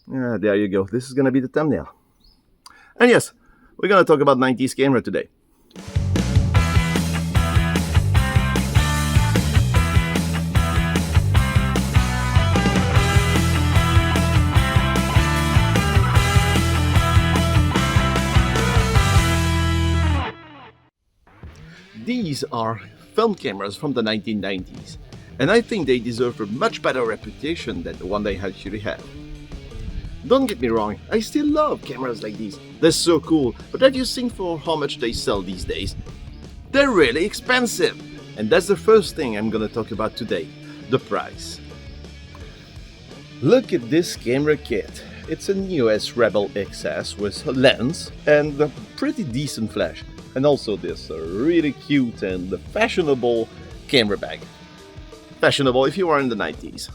There you go. This is gonna be the thumbnail. And yes, we're gonna talk about 90s camera today. These are film cameras from the 1990s, and I think they deserve a much better reputation than the one they actually have. Don't get me wrong, I still love cameras like these. They're so cool, but have you seen for how much they sell these days? They're really expensive! And that's the first thing I'm gonna talk about today, the price. Look at this camera kit. It's an EOS Rebel XS with a lens and a pretty decent flash. And also this really cute and fashionable camera bag. Fashionable if you are in the 90s.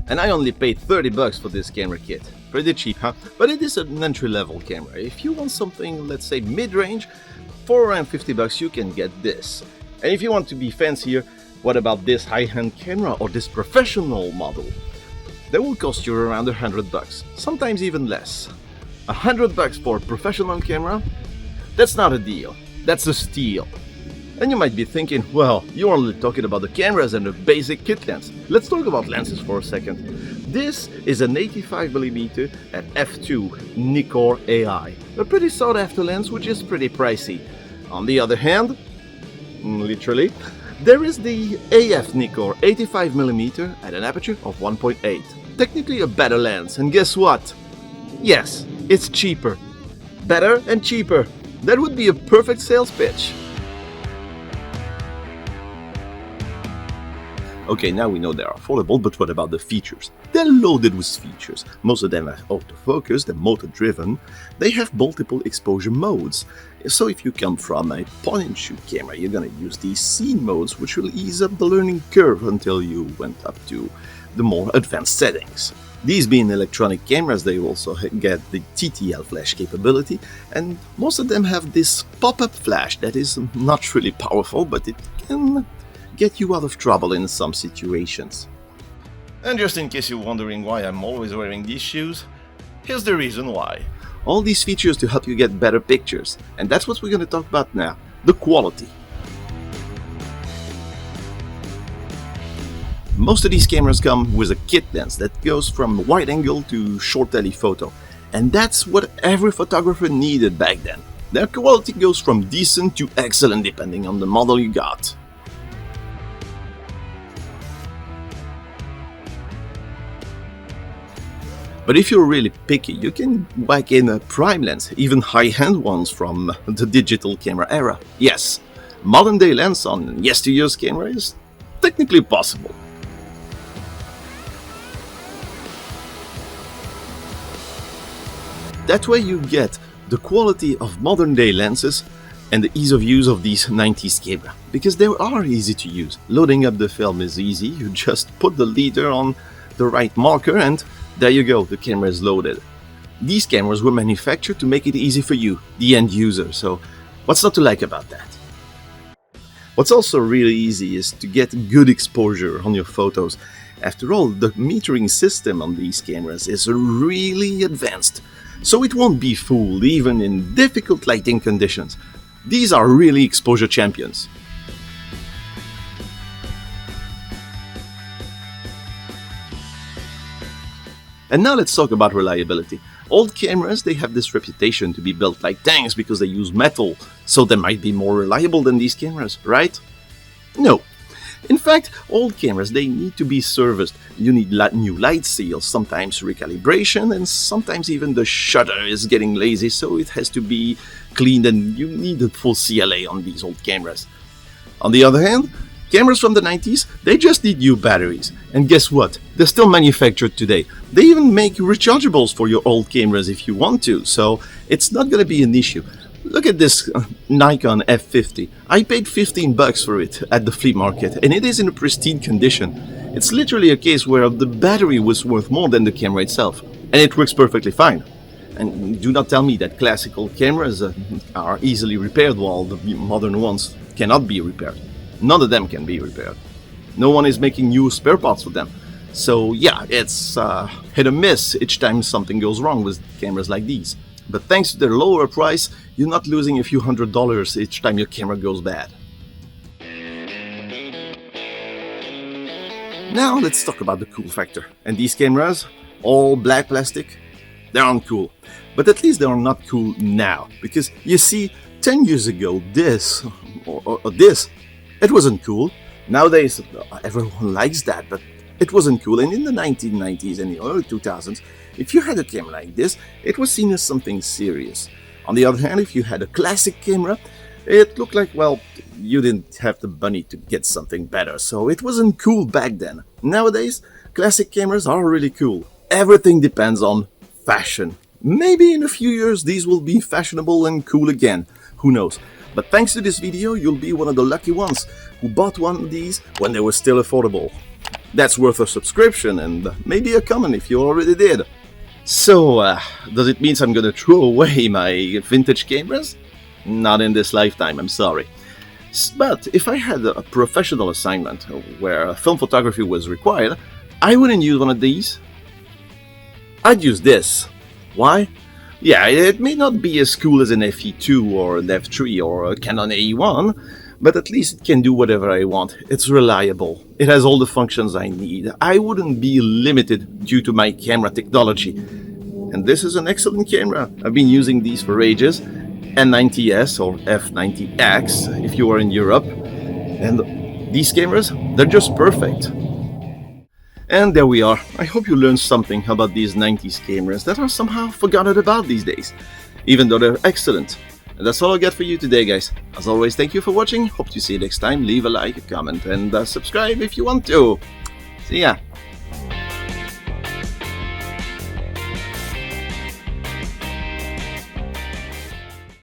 And I only paid $30 for this camera kit. Pretty cheap, huh? But it is an entry-level camera. If you want something, let's say mid-range, for around $50 you can get this. And if you want to be fancier, what about this high-end camera or this professional model? That will cost you around $100, sometimes even less. $100 for a professional camera? That's not a deal. That's a steal. And you might be thinking, well, you're only talking about the cameras and the basic kit lens. Let's talk about lenses for a second. This is an 85mm at f2 Nikkor AI, a pretty sought after lens which is pretty pricey. On the other hand, literally, there is the AF Nikkor 85mm at an aperture of 1.8. Technically a better lens, and guess what? Yes, it's cheaper. Better and cheaper. That would be a perfect sales pitch. Okay, now we know they're affordable, but what about the features? They're loaded with features. Most of them are autofocus, they're motor-driven. They have multiple exposure modes. So if you come from a point-and-shoot camera, you're gonna use these scene modes, which will ease up the learning curve until you went up to the more advanced settings. These being electronic cameras, they also get the TTL flash capability, and most of them have this pop-up flash that is not really powerful, but it can get you out of trouble in some situations. And just in case you're wondering why I'm always wearing these shoes, here's the reason why. All these features to help you get better pictures, and that's what we're going to talk about now, the quality. Most of these cameras come with a kit lens that goes from wide angle to short telephoto, and that's what every photographer needed back then. Their quality goes from decent to excellent depending on the model you got. But if you're really picky, you can whack in a prime lens, even high-end ones from the digital camera era. Yes, modern-day lens on yesteryear's camera is technically possible. That way you get the quality of modern-day lenses and the ease of use of these 90s camera, because they are easy to use. Loading up the film is easy, you just put the leader on the right marker and there you go, the camera is loaded. These cameras were manufactured to make it easy for you, the end user, so what's not to like about that? What's also really easy is to get good exposure on your photos. After all, the metering system on these cameras is really advanced, so it won't be fooled even in difficult lighting conditions. These are really exposure champions. And now let's talk about reliability. Old cameras, they have this reputation to be built like tanks because they use metal, so they might be more reliable than these cameras, right? No. In fact, old cameras, they need to be serviced. You need new light seals, sometimes recalibration, and sometimes even the shutter is getting lazy, so it has to be cleaned, and you need a full CLA on these old cameras. On the other hand, cameras from the 90s, they just need new batteries. And guess what? They're still manufactured today. They even make rechargeables for your old cameras if you want to, so it's not gonna be an issue. Look at this Nikon F50. I paid $15 for it at the flea market, and it is in a pristine condition. It's literally a case where the battery was worth more than the camera itself, and it works perfectly fine. And do not tell me that classical cameras are easily repaired while the modern ones cannot be repaired. None of them can be repaired. No one is making new spare parts for them. So yeah, it's hit or miss each time something goes wrong with cameras like these. But thanks to their lower price, you're not losing a few $100s each time your camera goes bad. Now let's talk about the cool factor. And these cameras, all black plastic, they're uncool. But at least they are not cool now. Because you see, 10 years ago, this, or this, it wasn't cool. Nowadays, everyone likes that, but it wasn't cool. And in the 1990s and the early 2000s, if you had a camera like this, it was seen as something serious. On the other hand, if you had a classic camera, it looked like, well, you didn't have the money to get something better, so it wasn't cool back then. Nowadays, classic cameras are really cool. Everything depends on fashion. Maybe in a few years these will be fashionable and cool again. Who knows? But thanks to this video, you'll be one of the lucky ones who bought one of these when they were still affordable. That's worth a subscription and maybe a comment if you already did. So, does it mean I'm gonna throw away my vintage cameras? Not in this lifetime, I'm sorry. But if I had a professional assignment where film photography was required, I wouldn't use one of these. I'd use this. Why? Yeah, it may not be as cool as an FE2 or an F3 or a Canon AE1, but at least it can do whatever I want. It's reliable. It has all the functions I need. I wouldn't be limited due to my camera technology. And this is an excellent camera. I've been using these for ages. N90s or F90X if you are in Europe. And these cameras, they're just perfect. And there we are. I hope you learned something about these 90s cameras that are somehow forgotten about these days, even though they're excellent. And that's all I got for you today, guys. As always, thank you for watching. Hope to see you next time. Leave a like, a comment, and subscribe if you want to. See ya.